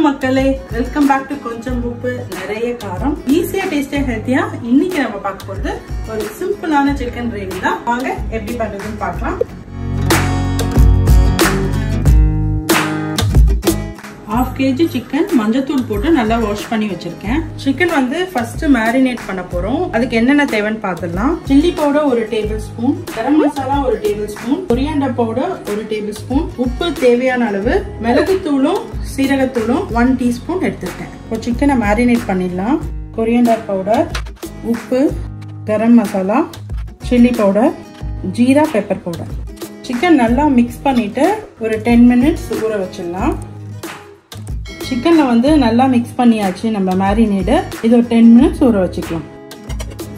மக்களே, welcome back to கொஞ்சம் உப்பு நிறைய காரம். ஈஸியா டேஸ்டியா ஹெல்த்தியா இன்னைக்கு நம்ம பார்க்க போறது ஒரு சிம்பிளான சிக்கன் கிரேவி தான். வாங்க எப்படி பண்றதுன்னு பார்க்கலாம். ½ kg சிக்கன் மஞ்சத்தூள் போட்டு நல்லா வாஷ் பண்ணி வச்சிருக்கேன். சிக்கன் வந்து ஃபர்ஸ்ட் மேரினேட் பண்ண போறோம். அதுக்கு என்னென்ன தேவைன்னு பார்த்துடலாம். Chilli powder 1 tablespoon, garam masala 1 tablespoon, coriander powder 1 tablespoon, உப்பு தேவையான அளவு, மிளகுத்தூளும் சீரகத்தூளும் 1 டீஸ்பூன் எடுத்துருக்கேன். இப்போ சிக்கனை மேரினேட் பண்ணிடலாம். கொரியாண்டர் பவுடர், உப்பு, கரம் மசாலா, சில்லி பவுடர், ஜீரா பெப்பர் பவுடர். சிக்கன் நல்லா மிக்ஸ் பண்ணிட்டு ஒரு 10 மினிட்ஸ் ஊற வச்சிடலாம். சிக்கன்ல வந்து நல்லா மிக்ஸ் பண்ணியாச்சு நம்ம மேரினேடு. இது ஒரு 10 மினிட்ஸ் ஊற வச்சுக்கலாம்.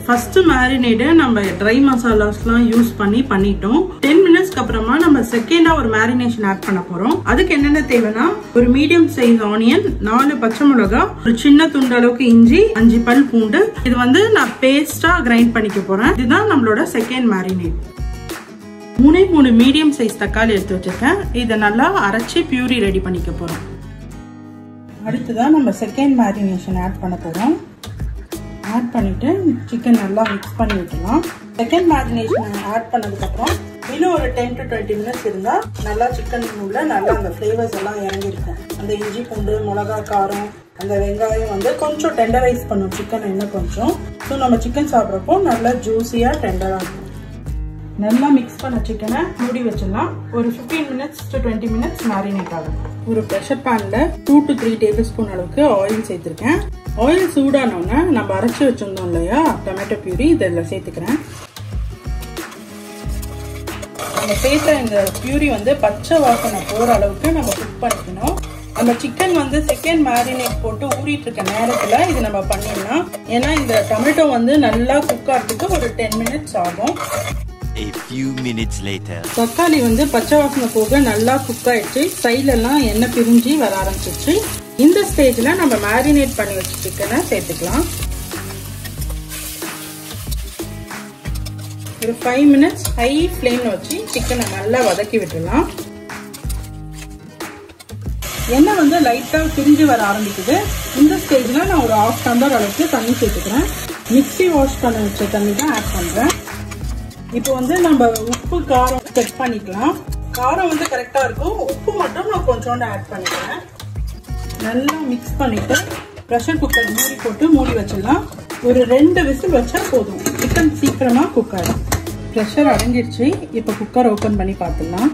ஃபர்ஸ்ட் மேரினேடு நம்ம ட்ரை மசாலாஸ்லாம் யூஸ் பண்ணிட்டோம். 10 மினிட்ஸ்க்கு அப்புறமா நம்ம செகண்டா ஒரு மேரினேஷன் ஆட் பண்ண போறோம். அதுக்கு என்னென்ன தேவைன்னா ஒரு மீடியம் சைஸ் ஆனியன், 4 பச்சை மிளகாய், ஒரு சின்ன துண்டு அளவுக்கு இஞ்சி, 5 பல் பூண்டு. இது வந்து நான் பேஸ்டா கிரைண்ட் பண்ணிக்க போறேன். இதுதான் நம்மளோட செகண்ட் மேரினேட். 3 மீடியம் சைஸ் தக்காளி எடுத்து வச்சிருக்கேன். இதை நல்லா அரைச்சி பியூரி ரெடி பண்ணிக்க போறோம். அடுத்ததான் நம்ம செகண்ட் மேரினேஷன் ஆட் பண்ண போறோம். ஆட் பண்ணிட்டு சிக்கன் நல்லா மிக்ஸ் பண்ணி விட்டுலாம். செகண்ட் மேரினேஷன் ஆட் பண்ணதுக்கு அப்புறம் இன்னும் ஒரு 10 to 20 மினிட்ஸ் இருந்தா நல்லா சிக்கன் உள்ள நல்லா அந்த ஃபிளேவர்ஸ் எல்லாம் இறங்கிருக்கும். அந்த இஞ்சி பூண்டு, மிளகா, காரம், அந்த வெங்காயம் வந்து கொஞ்சம் டெண்டரைஸ் பண்ணும் சிக்கன் இன்னும் கொஞ்சம். ஸோ நம்ம சிக்கன் சாப்பிட்றப்போ நல்லா ஜூஸியா டெண்டரா இருக்கும். நல்லா மிக்ஸ் பண்ண சிக்கனை மூடி வச்சிடலாம். ஒரு 15 மினிட்ஸ் to 20 மினிட்ஸ் மேரினேட் ஆகும். ஒரு ப்ரெஷர் பேன்ல 2 to 3 டேபிள் ஸ்பூன் அளவுக்கு ஆயில் சேர்த்திருக்கேன். ஆயில் சூடானோன்னா நம்ம அரைச்சி வச்சிருந்தோம் இல்லையா டொமேட்டோ பியூரி, இதில் சேர்த்துக்கிறேன். நம்ம சேர்த்த இந்த பியூரி வந்து பச்சை வாசனை போற அளவுக்கு நம்ம குக் பண்ணிக்கணும். நம்ம சிக்கன் வந்து செகண்ட் மேரினேட் போட்டு ஊறிட்டு இருக்க நேரத்துல இது நம்ம பண்ணிடலாம். ஏன்னா இந்த டொமேட்டோ வந்து நல்லா குக் ஆகிறதுக்கு ஒரு 10 மினிட்ஸ் ஆகும். A few minutes later. தக்காளி வந்து பச்சை வாசனை போக நல்லா குக் ஆயிடுச்சு. சைடுல எல்லாம் எண்ணெய் பிரிஞ்சு வர ஆரம்பிச்சிருச்சு. இந்த ஸ்டேஜ்ல நம்ம மேரினேட் பண்ணி வச்ச சிக்கனை சேர்த்துக்கலாம். ஒரு 5 மினிட்ஸ் ஹை ஃப்ளேம்ல வச்சு சிக்கனை நல்லா வதக்கி விட்டுடலாம். எண்ணெய் வந்து லைட்டா பிரிஞ்சு வர ஆரம்பிக்குது. இந்த ஸ்டேஜ்ல நான் ஒரு 1/2 டம்ளர் அளவுக்கு தண்ணி சேர்த்துக்கிறேன். மிக்ஸி வாஷ் பண்ண வச்ச தண்ணி தான் ஆட் பண்றேன். இப்போ வந்து நம்ம உப்பு காரம் செக் பண்ணிக்கலாம். காரம் வந்து கரெக்டா இருக்கும். உப்பு மட்டும் நான் கொஞ்சோண்டு ஆட் பண்ணிக்கிறேன். நல்லா மிக்ஸ் பண்ணிட்டு ப்ரெஷர் குக்கர் மூடி போட்டு மூடி வச்சிடலாம். ஒரு 2 விசில் வச்சா போதும். சிக்கன் சீக்கிரமா குக் ஆயிடும். ப்ரெஷர் அடங்கிடுச்சு. இப்போ குக்கர் ஓபன் பண்ணி பார்த்துடலாம்.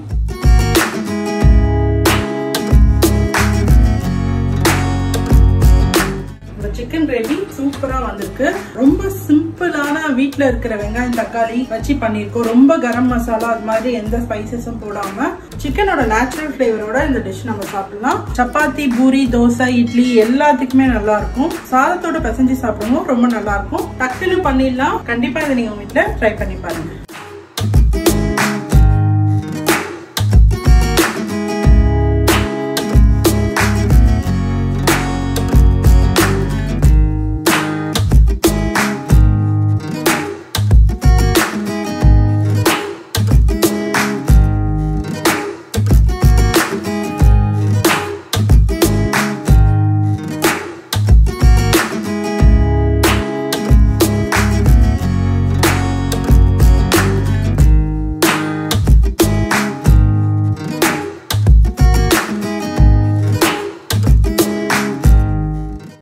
சிக்கன் கிரேவி சூப்பரா வந்திருக்கு. ரொம்ப சிம்பிளான வீட்ல இருக்கிற வெங்காயம் தக்காளி வச்சு பண்ணிருக்கோம். ரொம்ப கரம் மசாலா அது மாதிரி எந்த ஸ்பைசஸும் போடாம சிக்கனோட நேச்சுரல் ஃபிளேவரோட இந்த டிஷ் நம்ம சாப்பிடலாம். சப்பாத்தி, பூரி, தோசை, இட்லி எல்லாத்துக்குமே நல்லா இருக்கும். சாதத்தோட பிசைஞ்சு சாப்பிடுவோம், ரொம்ப நல்லா இருக்கும். டக்குன்னு பண்ணிடலாம். கண்டிப்பா இதை நீங்க வீட்டுல ட்ரை பண்ணி பாருங்க.